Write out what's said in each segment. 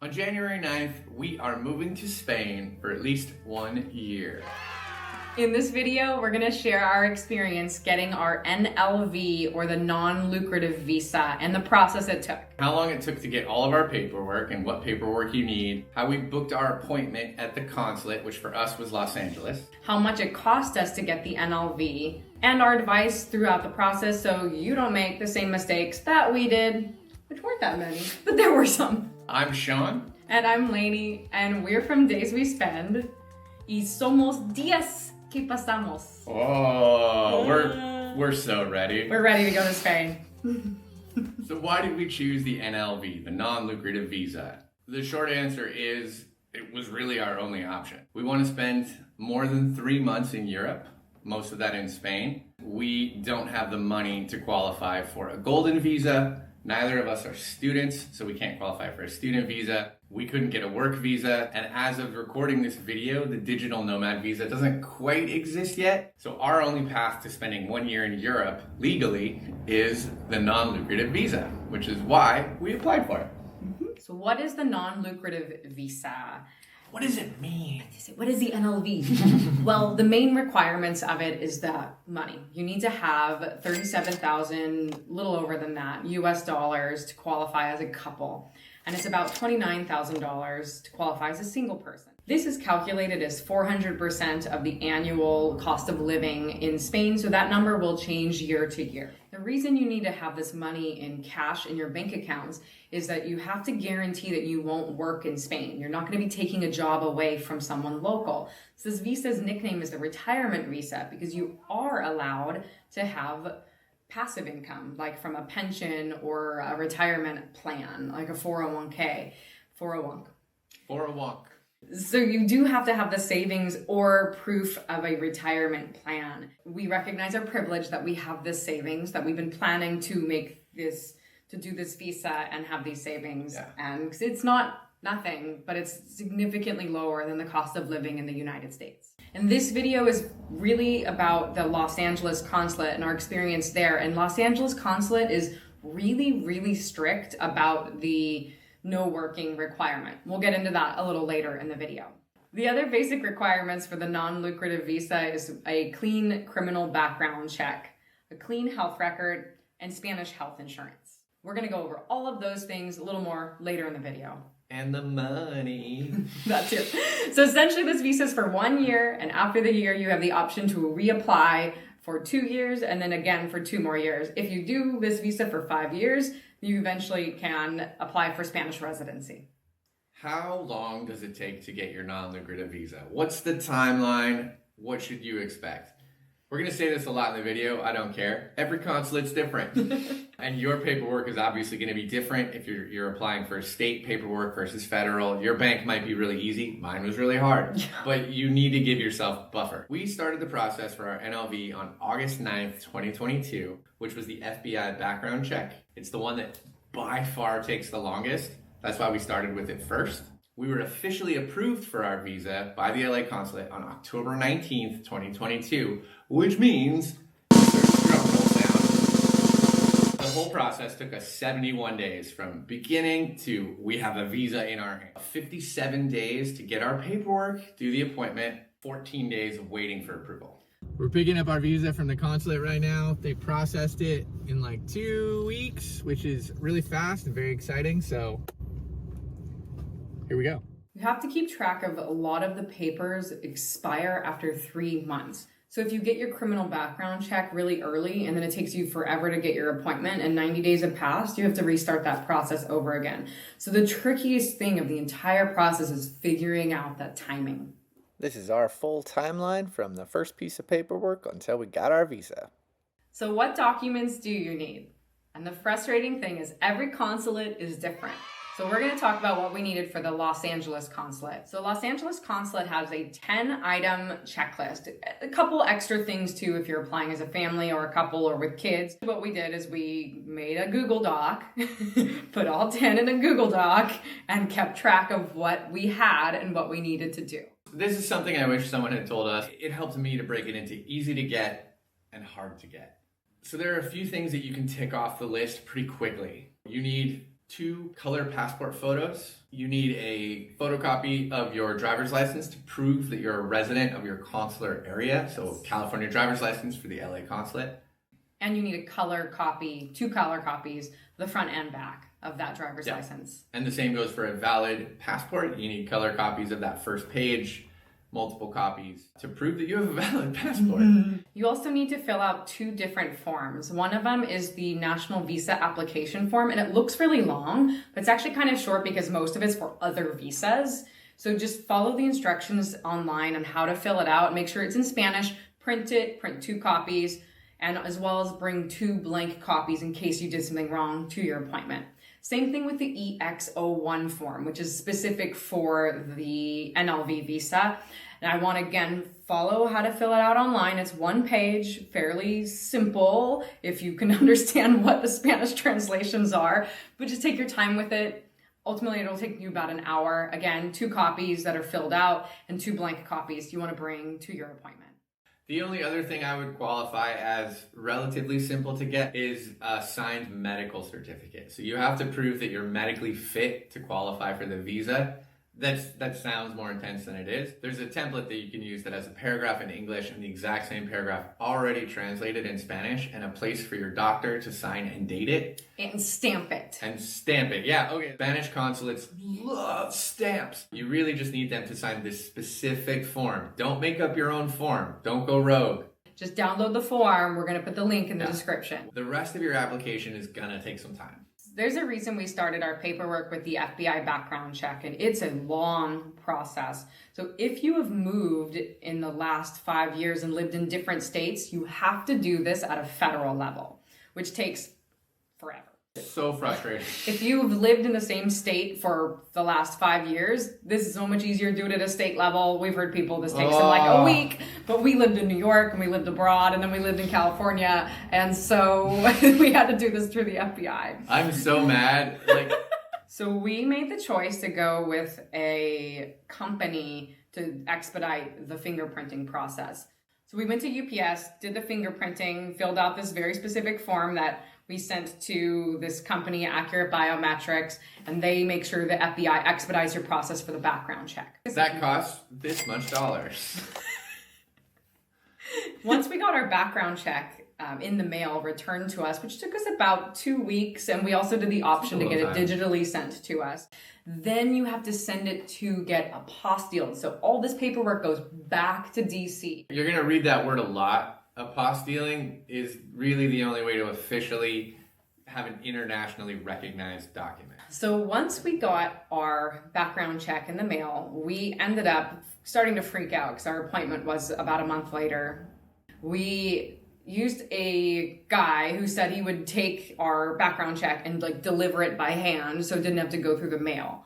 On January 9th, we are moving to Spain for at least 1 year. In this video, we're gonna share our experience getting our NLV, or the non-lucrative visa, and the process it took. How long it took to get all of our paperwork and what paperwork you need, how we booked our appointment at the consulate, which for us was Los Angeles, How much it cost us to get the NLV, and our advice throughout the process so you don't make the same mistakes that we did, which weren't that many, but there were some. I'm Sean. And I'm Lainey, and we're from Days We Spend, y somos días que pasamos. Oh, we're so ready. We're ready to go to Spain. So why did we choose the NLV, the non-lucrative visa? The short answer is it was really our only option. We want to spend more than 3 months in Europe, most of that in Spain. We don't have the money to qualify for a golden visa. Neither of us are students, so we can't qualify for a student visa. We couldn't get a work visa, and as of recording this video, the digital nomad visa doesn't quite exist yet. So our only path to spending 1 year in Europe legally is the non-lucrative visa, which is why we applied for it. So what is the non-lucrative visa? What does it mean? What is the NLV? Well, the main requirements of it is the money. You need to have 37,000, little over than that, US dollars to qualify as a couple. And it's about $29,000 to qualify as a single person. This is calculated as 400% of the annual cost of living in Spain, so that number will change year to year. The reason you need to have this money in cash in your bank accounts is that you have to guarantee that you won't work in Spain. You're not going to be taking a job away from someone local. So this visa's nickname is the retirement visa because you are allowed to have passive income, like from a pension or a retirement plan, like a 401k, 401. So you do have to have the savings or proof of a retirement plan. We recognize our privilege that we have this savings, that we've been planning to do this visa and have these savings. Yeah. And 'cause it's not nothing, but it's significantly lower than the cost of living in the United States. And this video is really about the Los Angeles Consulate and our experience there. And Los Angeles Consulate is really, really strict about the no working requirement. We'll get into that a little later in the video. The other basic requirements for the non-lucrative visa is a clean criminal background check, a clean health record, and Spanish health insurance. We're gonna go over all of those things a little more later in the video. And the money. That's it. So essentially this visa is for 1 year, and after the year you have the option to reapply for 2 years and then again for 2 more years. If you do this visa for 5 years, you eventually can apply for Spanish residency. How long does it take to get your non-lucrative visa? What's the timeline? What should you expect? We're going to say this a lot in the video. I don't care. Every consulate's different. And your paperwork is obviously going to be different if you're applying for state paperwork versus federal. Your bank might be really easy. Mine was really hard. But you need to give yourself buffer. We started the process for our NLV on August 9th, 2022, which was the FBI background check. It's the one that by far takes the longest. That's why we started with it first. We were officially approved for our visa by the LA Consulate on October 19th, 2022, which means, drum roll sound, the whole process took us 71 days from beginning to we have a visa in our hand. 57 days to get our paperwork, do the appointment, 14 days of waiting for approval. We're picking up our visa from the consulate right now. They processed it in like 2 weeks, which is really fast and very exciting. So here we go. You have to keep track of a lot of the papers expire after 3 months. So if you get your criminal background check really early and then it takes you forever to get your appointment and 90 days have passed, you have to restart that process over again. So the trickiest thing of the entire process is figuring out that timing. This is our full timeline from the first piece of paperwork until we got our visa. So what documents do you need? And the frustrating thing is every consulate is different. So we're going to talk about what we needed for the Los Angeles Consulate. So Los Angeles Consulate has a 10-item checklist. A couple extra things too if you're applying as a family or a couple or with kids. What we did is we made a Google Doc, put all 10 in a Google Doc, and kept track of what we had and what we needed to do. This is something I wish someone had told us. It helped me to break it into easy to get and hard to get. So there are a few things that you can tick off the list pretty quickly. You need 2 color passport photos. You need a photocopy of your driver's license to prove that you're a resident of your consular area. So California driver's license for the LA consulate. And you need a color copy, 2 color copies, the front and back of that driver's license. And the same goes for a valid passport. You need color copies of that first page, multiple copies to prove that you have a valid passport. You also need to fill out 2 different forms. One of them is the National Visa Application Form, and it looks really long, but it's actually kind of short because most of it's for other visas. So just follow the instructions online on how to fill it out. Make sure it's in Spanish, print it, print 2 copies, and as well as bring 2 blank copies in case you did something wrong to your appointment. Same thing with the EX01 form, which is specific for the NLV visa. And I want to, again, follow how to fill it out online. It's 1 page, fairly simple if you can understand what the Spanish translations are, but just take your time with it. Ultimately, it'll take you about an hour. Again, 2 copies that are filled out and 2 blank copies you want to bring to your appointment. The only other thing I would qualify as relatively simple to get is a signed medical certificate. So you have to prove that you're medically fit to qualify for the visa. That sounds more intense than it is. There's a template that you can use that has a paragraph in English and the exact same paragraph already translated in Spanish and a place for your doctor to sign and date it. And stamp it. Yeah, okay. Spanish consulates love stamps. You really just need them to sign this specific form. Don't make up your own form. Don't go rogue. Just download the form. We're going to put the link in the description. The rest of your application is going to take some time. There's a reason we started our paperwork with the FBI background check, and it's a long process. So if you have moved in the last 5 years and lived in different states, you have to do this at a federal level, which takes forever. So frustrating. If you've lived in the same state for the last 5 years, this is so much easier to do it at a state level. We've heard people, this takes them like a week, but we lived in New York and we lived abroad and then we lived in California. And so we had to do this through the FBI. I'm so mad. So we made the choice to go with a company to expedite the fingerprinting process. So we went to UPS, did the fingerprinting, filled out this very specific form that we sent to this company, Accurate Biometrics, and they make sure the FBI expedites your process for the background check. That costs this much dollars. Once we got our background check in the mail returned to us, which took us about 2 weeks, and we also did the option to get it digitally sent to us, then you have to send it to get apostilled. So all this paperwork goes back to DC. You're going to read that word a lot. Apostilling is really the only way to officially have an internationally recognized document. So once we got our background check in the mail, we ended up starting to freak out because our appointment was about a month later. We used a guy who said he would take our background check and deliver it by hand so it didn't have to go through the mail.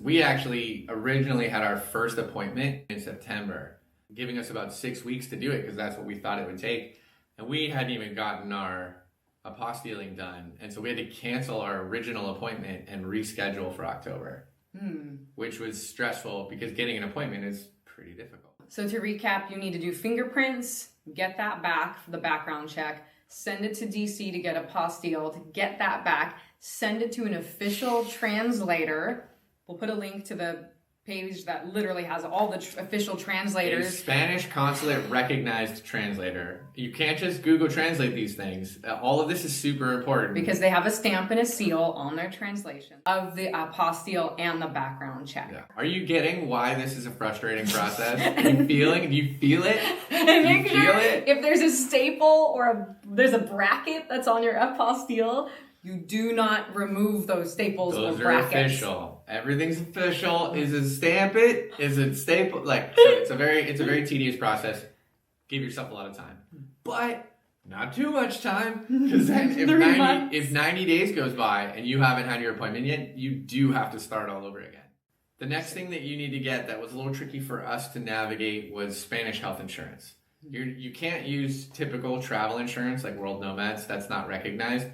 We actually originally had our first appointment in September, giving us about 6 weeks to do it because that's what we thought it would take. And we hadn't even gotten our apostilling done. And so we had to cancel our original appointment and reschedule for October, which was stressful because getting an appointment is pretty difficult. So to recap, you need to do fingerprints, get that back for the background check, send it to DC to get apostilled, get that back, send it to an official translator. We'll put a link to the page that literally has all the official translators. A Spanish consulate recognized translator. You can't just Google Translate these things. All of this is super important. Because they have a stamp and a seal on their translation of the apostille and the background check. Yeah. Are you getting why this is a frustrating process? Do you feel it? If there's a staple or there's a bracket that's on your apostille, you do not remove those staples or brackets. Those are official. Everything's official. Is it stamp it? Is it staple? So it's a very tedious process. Give yourself a lot of time, but not too much time, because then if 90 days goes by and you haven't had your appointment yet, you do have to start all over again. The next thing that you need to get that was a little tricky for us to navigate was Spanish health insurance. You can't use typical travel insurance like World Nomads. That's not recognized.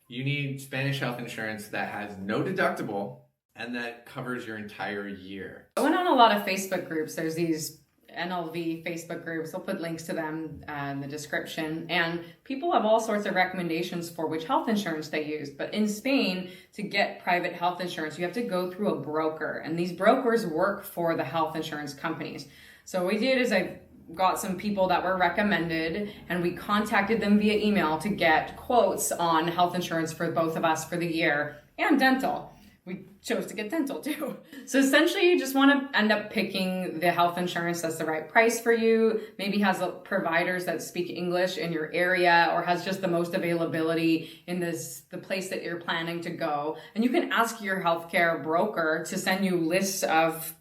You need Spanish health insurance that has no deductible and that covers your entire year. I went on a lot of Facebook groups. There's these NLV Facebook groups. I'll put links to them in the description. And people have all sorts of recommendations for which health insurance they use. But in Spain, to get private health insurance, you have to go through a broker. And these brokers work for the health insurance companies. So what we did is I got some people that were recommended, and we contacted them via email to get quotes on health insurance for both of us for the year, and dental. We chose to get dental too. So essentially you just want to end up picking the health insurance that's the right price for you, maybe has providers that speak English in your area, or has just the most availability in the place that you're planning to go. And you can ask your healthcare broker to send you lists of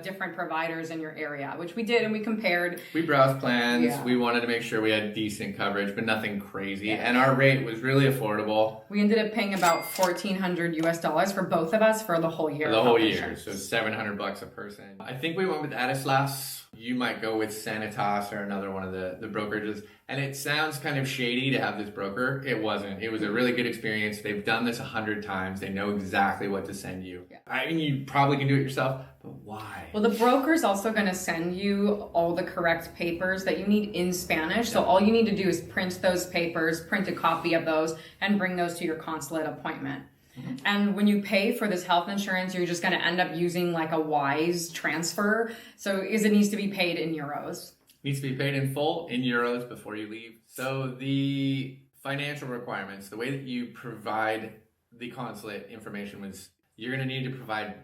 different providers in your area, which we did, and we compared. We browsed plans. Yeah. We wanted to make sure we had decent coverage, but nothing crazy. And our rate was really affordable. We ended up paying about $1,400 for both of us for the whole year. For the whole year, insurance. so $700 a person. I think we went with Adislas. You might go with Sanitas or another one of the brokerages. And it sounds kind of shady to have this broker. It wasn't. It was a really good experience. They've done this 100 times. They know exactly what to send you. Yeah. I mean, you probably can do it yourself, but why? Well, the broker's also going to send you all the correct papers that you need in Spanish. So all you need to do is print those papers, print a copy of those, and bring those to your consulate appointment. Mm-hmm. And when you pay for this health insurance, you're just going to end up using like a WISE transfer. So it needs to be paid in euros. Needs to be paid in full in euros before you leave. So the financial requirements, the way that you provide the consulate information was you're going to need to provide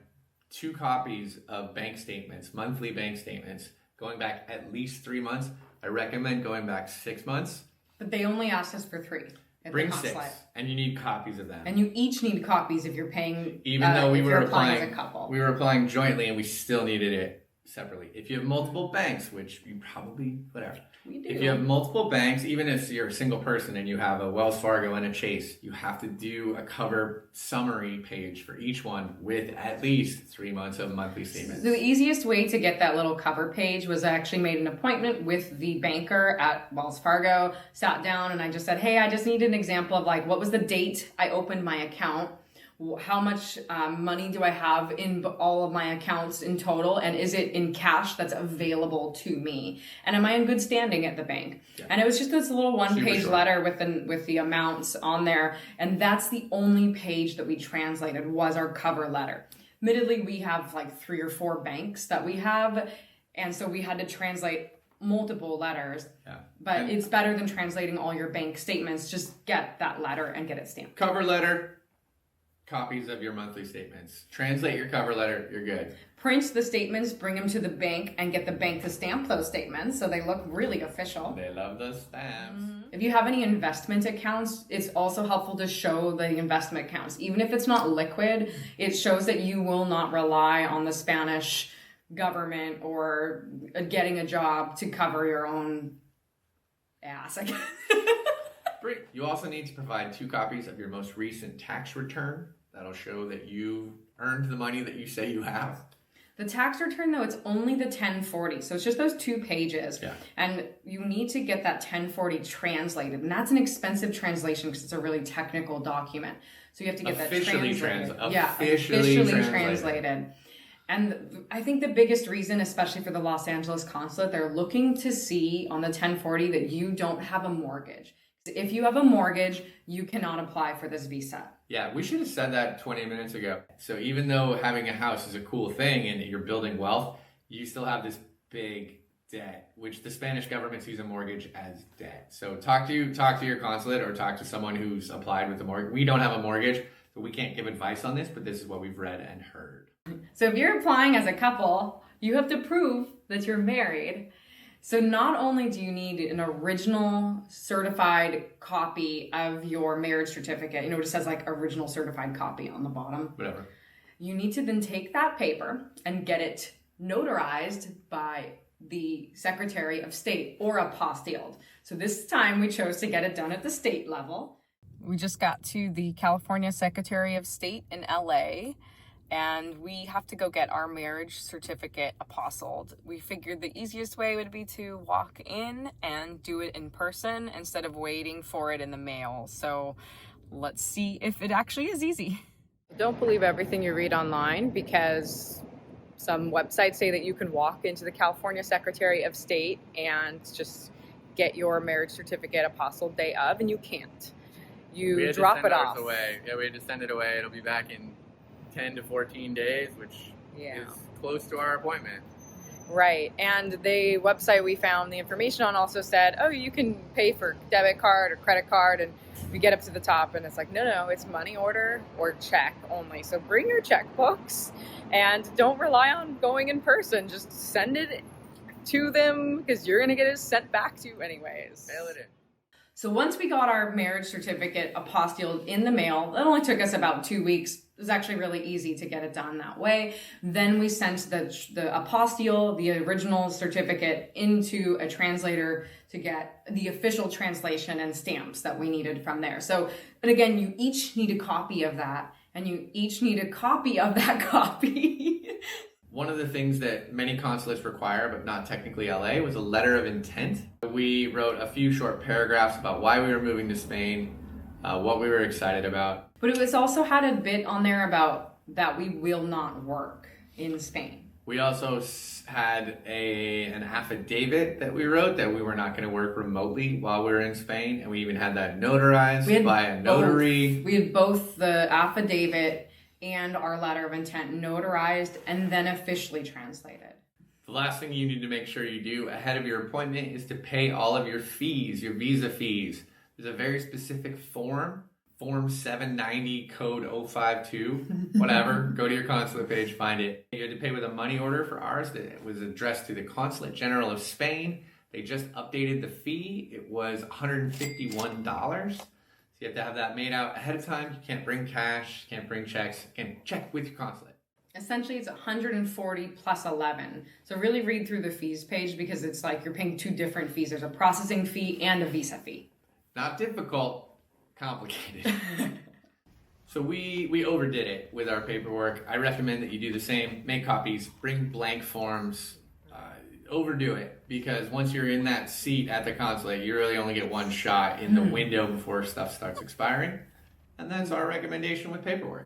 2 copies of bank statements, monthly bank statements, going back at least 3 months. I recommend going back 6 months. But they only asked us for 3. Bring 6, and you need copies of them. And you each need copies if you're paying. Even though we were applying as a couple. We were applying jointly, and we still needed it separately. If you have multiple banks, which you probably, whatever. We do. If you have multiple banks, even if you're a single person and you have a Wells Fargo and a Chase, you have to do a cover summary page for each one with at least 3 months of monthly statements. The easiest way to get that little cover page was I actually made an appointment with the banker at Wells Fargo, sat down, and I just said, hey, I just need an example of like, what was the date I opened my account? How much money do I have in all of my accounts in total? And is it in cash that's available to me? And am I in good standing at the bank? Yeah. And it was just this little one-page letter with the amounts on there. And that's the only page that we translated was our cover letter. Admittedly, we have like 3 or 4 banks that we have. And so we had to translate multiple letters. Yeah. But it's better than translating all your bank statements. Just get that letter and get it stamped. Cover letter. Copies of your monthly statements. Translate your cover letter, you're good. Print the statements, bring them to the bank, and get the bank to stamp those statements so they look really official. They love those stamps. Mm-hmm. If you have any investment accounts, it's also helpful to show the investment accounts. Even if it's not liquid, it shows that you will not rely on the Spanish government or getting a job to cover your own ass, I guess. You also need to provide 2 copies of your most recent tax return. That'll show that you earned the money that you say you have. The tax return, though, it's only the 1040. So it's just those 2 pages. Yeah. And you need to get that 1040 translated. And that's an expensive translation because it's a really technical document. So you have to get officially that translated. Officially translated. And I think the biggest reason, especially for the Los Angeles Consulate, they're looking to see on the 1040 that you don't have a mortgage. If you have a mortgage, you cannot apply for this visa. Yeah, we should have said that 20 minutes ago. So even though having a house is a cool thing and you're building wealth, you still have this big debt, which the Spanish government sees a mortgage as debt. So talk to your consulate or talk to someone who's applied with a mortgage. We don't have a mortgage, so we can't give advice on this, but this is what we've read and heard. So if you're applying as a couple, you have to prove that you're married. So not only do you need an original certified copy of your marriage certificate, it just says like original certified copy on the bottom. Whatever. You need to then take that paper and get it notarized by the Secretary of State or apostilled. So this time we chose to get it done at the state level. We just got to the California Secretary of State in LA. And we have to go get our marriage certificate apostilled. We figured the easiest way would be to walk in and do it in person instead of waiting for it in the mail. So let's see if it actually is easy. Don't believe everything you read online because some websites say that you can walk into the California Secretary of State and just get your marriage certificate apostilled day of, and you can't. You drop it off. Away. Yeah, we had to send it away. It'll be back in 10 to 14 days, which is close to our appointment. Right. And the website we found the information on also said, oh, you can pay for debit card or credit card. And we get up to the top and it's like, no, it's money order or check only. So bring your checkbooks and don't rely on going in person. Just send it to them because you're going to get it sent back to you anyways. Mail it in. So once we got our marriage certificate apostilled in the mail, it only took us about 2 weeks. It was actually really easy to get it done that way. Then we sent the apostille, the original certificate, into a translator to get the official translation and stamps that we needed from there. So, and again, you each need a copy of that, and you each need a copy of that copy. One of the things that many consulates require, but not technically LA, was a letter of intent. We wrote a few short paragraphs about why we were moving to Spain, what we were excited about. But it was also had a bit on there about that we will not work in Spain. We also had an affidavit that we wrote that we were not going to work remotely while we were in Spain, and we even had that notarized by a notary. We had both the affidavit and our letter of intent notarized and then officially translated. The last thing you need to make sure you do ahead of your appointment is to pay all of your fees, your visa fees. There's a very specific form 790 code 052, whatever. Go to your consulate page, find it. You had to pay with a money order for ours that was addressed to the Consulate General of Spain. They just updated the fee. It was $151. So you have to have that made out ahead of time. You can't bring cash, can't bring checks, you can check with your consulate. Essentially, it's 140 plus 11. So really read through the fees page because it's like you're paying two different fees. There's a processing fee and a visa fee. Not difficult, complicated. So we overdid it with our paperwork. I recommend that you do the same. Make copies, bring blank forms, overdo it, because once you're in that seat at the consulate, you really only get one shot in the window before stuff starts expiring. And that's our recommendation with paperwork.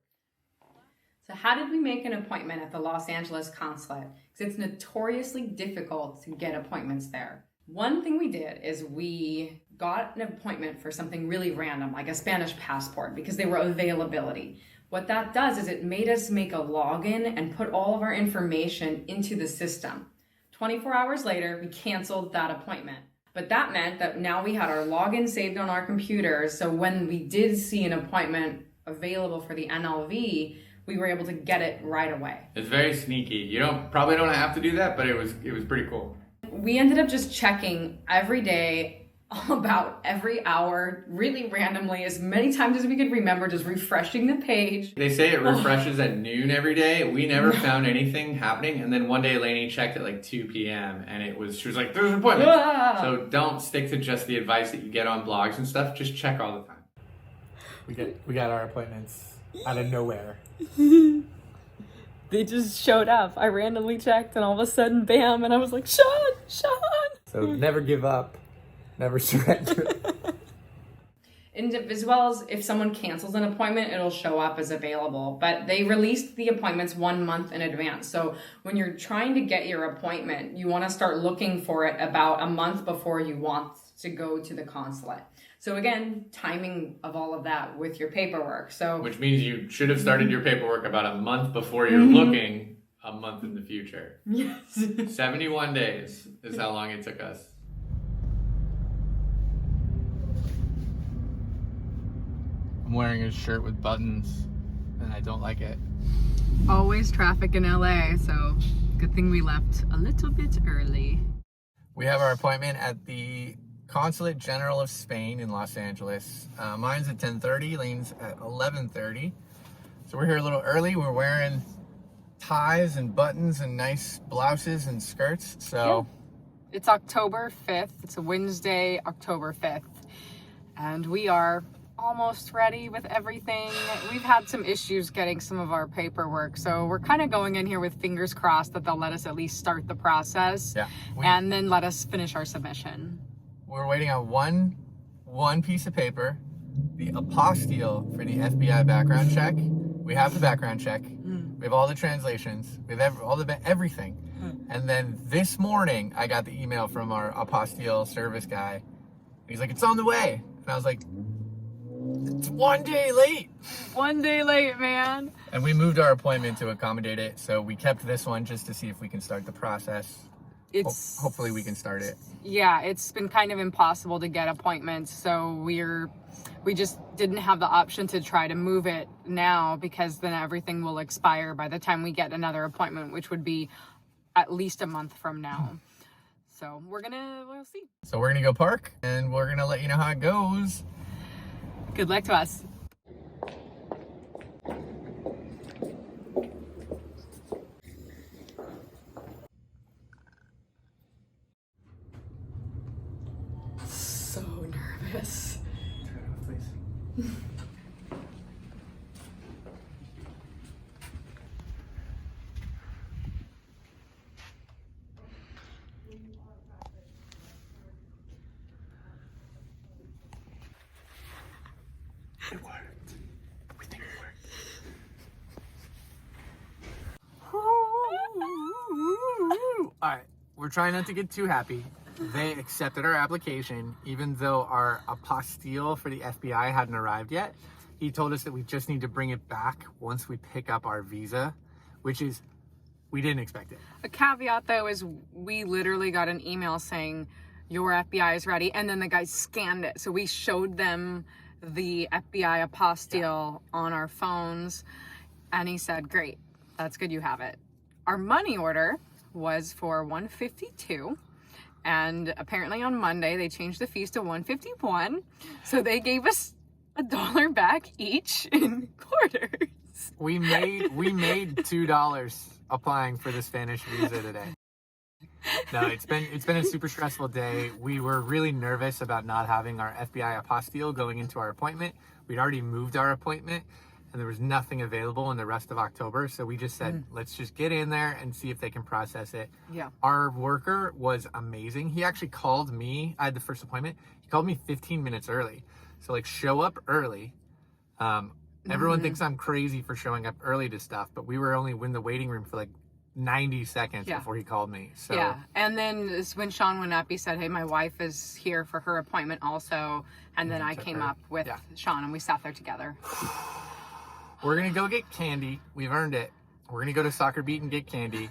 So how did we make an appointment at the Los Angeles Consulate? Because it's notoriously difficult to get appointments there. One thing we did is we got an appointment for something really random, like a Spanish passport, because they were availability. What that does is it made us make a login and put all of our information into the system. 24 hours later, we canceled that appointment. But that meant that now we had our login saved on our computers, so when we did see an appointment available for the NLV, we were able to get it right away. It's very sneaky. You probably don't have to do that, but it was pretty cool. We ended up just checking every day, about every hour, really randomly, as many times as we could remember, just refreshing the page. They say it refreshes at noon every day. We never found anything happening. And then one day Lainey checked at like 2 p.m. and she was like, there's an appointment. So don't stick to just the advice that you get on blogs and stuff. Just check all the time. We got our appointments out of nowhere. They just showed up. I randomly checked and all of a sudden, bam, and I was like, Sean! So never give up. Never surrender. And as well as if someone cancels an appointment, it'll show up as available. But they released the appointments 1 month in advance. So when you're trying to get your appointment, you want to start looking for it about a month before you want to go to the consulate. So again, timing of all of that with your paperwork. So which means you should have started your paperwork about a month before you're looking a month in the future. Yes. 71 days is how long it took us. I'm wearing a shirt with buttons and I don't like it. Always traffic in LA, so good thing we left a little bit early. We have our appointment at the Consulate General of Spain in Los Angeles. Mine's at 10:30, Lane's at 11:30. So we're here a little early. We're wearing ties and buttons and nice blouses and skirts. So It's October 5th. It's a Wednesday, October 5th. And we are almost ready with everything. We've had some issues getting some of our paperwork, so we're kind of going in here with fingers crossed that they'll let us at least start the process and then let us finish our submission. We're waiting on one piece of paper, the apostille for the FBI background check. We have the background check. We have all the translations. We have everything. And then this morning, I got the email from our apostille service guy. He's like, it's on the way. And I was like, it's 1 day late. 1 day late, man. And we moved our appointment to accommodate it. So we kept this one just to see if we can start the process. Hopefully we can start it. Yeah, it's been kind of impossible to get appointments. So we just didn't have the option to try to move it now, because then everything will expire by the time we get another appointment, which would be at least a month from now. So we'll see. So we're gonna go park and we're gonna let you know how it goes. Good luck to us. So nervous. Turn it off, please. It worked. We think it worked. All right, we're trying not to get too happy. They accepted our application, even though our apostille for the FBI hadn't arrived yet. He told us that we just need to bring it back once we pick up our visa, which is, we didn't expect it. A caveat though is we literally got an email saying your FBI is ready, and then the guy scanned it. So we showed them the FBI apostille on our phones, and he said, great, that's good, you have it. Our money order was for $152, and apparently on Monday they changed the fees to $151, so they gave us $1 back each in quarters. We made $2 applying for the Spanish visa today. No, it's been a super stressful day. We were really nervous about not having our FBI apostille going into our appointment. We'd already moved our appointment, and there was nothing available in the rest of October. So we just said, let's just get in there and see if they can process it. Yeah. Our worker was amazing. He actually called me. I had the first appointment. He called me 15 minutes early. So like, show up early. Everyone thinks I'm crazy for showing up early to stuff, but we were only in the waiting room for like 90 seconds before he called me. So yeah, and then when Sean went up, he said, hey, my wife is here for her appointment also, and then I came up with Sean and we sat there together. We're gonna go get candy. We've earned it. We're gonna go to Soccer Beat and get candy,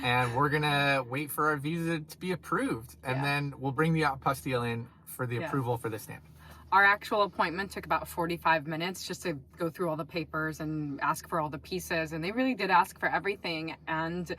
and we're gonna wait for our visa to be approved, and then we'll bring the apostille in for the approval for the stamp. Our actual appointment took about 45 minutes just to go through all the papers and ask for all the pieces. And they really did ask for everything. And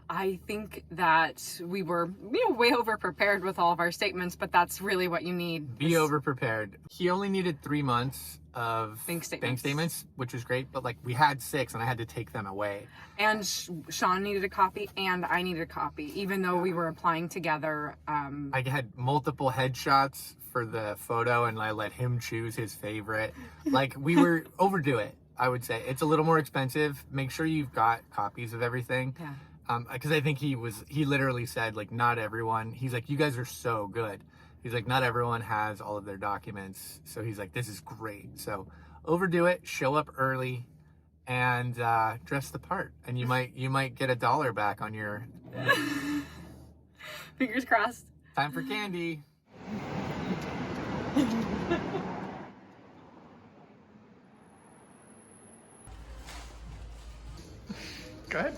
I think that we were, way over prepared with all of our statements, but that's really what you need. Be over prepared. He only needed 3 months of bank statements, which was great, but like we had 6 and I had to take them away. And Sean needed a copy and I needed a copy, even though we were applying together. I had multiple headshots for the photo and I let him choose his favorite. Like we were overdo it, I would say. It's a little more expensive. Make sure you've got copies of everything. Yeah. Because I think he literally said like, not everyone, he's like, you guys are so good. He's like, not everyone has all of their documents. So he's like, this is great. So overdo it, show up early, and dress the part. And you might get $1 back on your... Fingers crossed. Time for candy. Go ahead.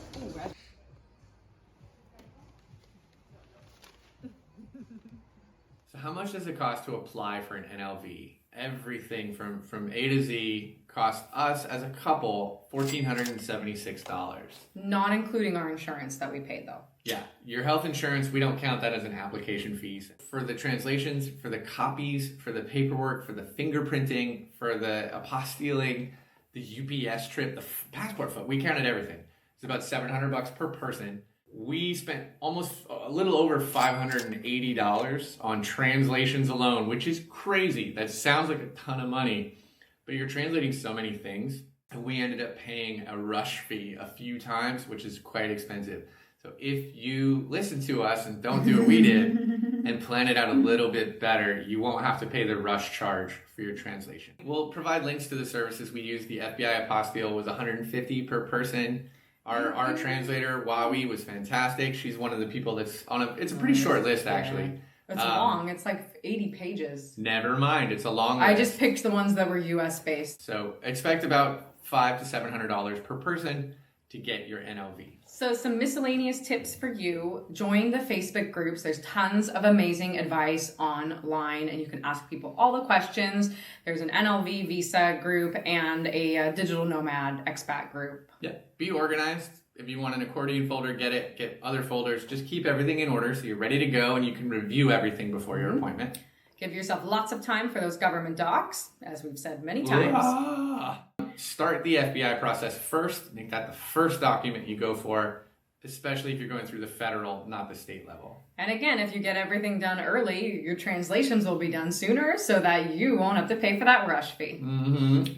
So how much does it cost to apply for an NLV? Everything from A to Z cost us as a couple $1,476. Not including our insurance that we paid though. Yeah, your health insurance, we don't count that as an application fees. For the translations, for the copies, for the paperwork, for the fingerprinting, for the apostilling, the UPS trip, the passport photo, we counted everything. It's about $700 per person. We spent almost a little over $580 on translations alone, which is crazy. That sounds like a ton of money, but you're translating so many things. And we ended up paying a rush fee a few times, which is quite expensive. So if you listen to us and don't do what we did and plan it out a little bit better, you won't have to pay the rush charge for your translation. We'll provide links to the services we use. The FBI apostille was $150 per person. Our translator, Wawi, was fantastic. She's one of the people that's on it's a pretty short list, actually. It's long. It's like 80 pages. Never mind. It's a long list. I just picked the ones that were US based. So expect about $500 to $700 per person to get your NLV. So some miscellaneous tips for you. Join the Facebook groups. There's tons of amazing advice online and you can ask people all the questions. There's an NLV Visa group and a digital nomad expat group. Yeah, be organized. If you want an accordion folder, get it. Get other folders. Just keep everything in order so you're ready to go and you can review everything before your appointment. Give yourself lots of time for those government docs, as we've said many times. Start the FBI process first. Make that the first document you go for, especially if you're going through the federal, not the state level. And again, if you get everything done early, your translations will be done sooner so that you won't have to pay for that rush fee.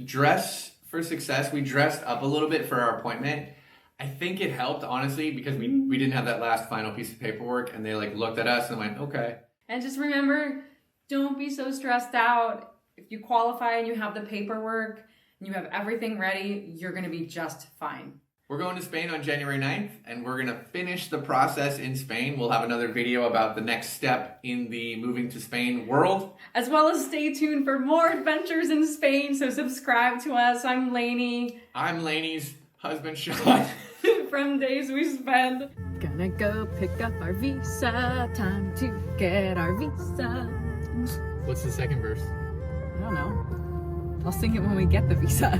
Dress for success. We dressed up a little bit for our appointment. I think it helped, honestly, because we didn't have that last final piece of paperwork and they looked at us and went, okay. And just remember, don't be so stressed out. If you qualify and you have the paperwork and you have everything ready, you're going to be just fine. We're going to Spain on January 9th, and we're going to finish the process in Spain. We'll have another video about the next step in the moving to Spain world. As well as stay tuned for more adventures in Spain, so subscribe to us. I'm Lainey. I'm Lainey's husband, Sean. From Days We Spend. Gonna go pick up our visa. Time to get our visa. What's the second verse? I don't know. I'll sing it when we get the visa.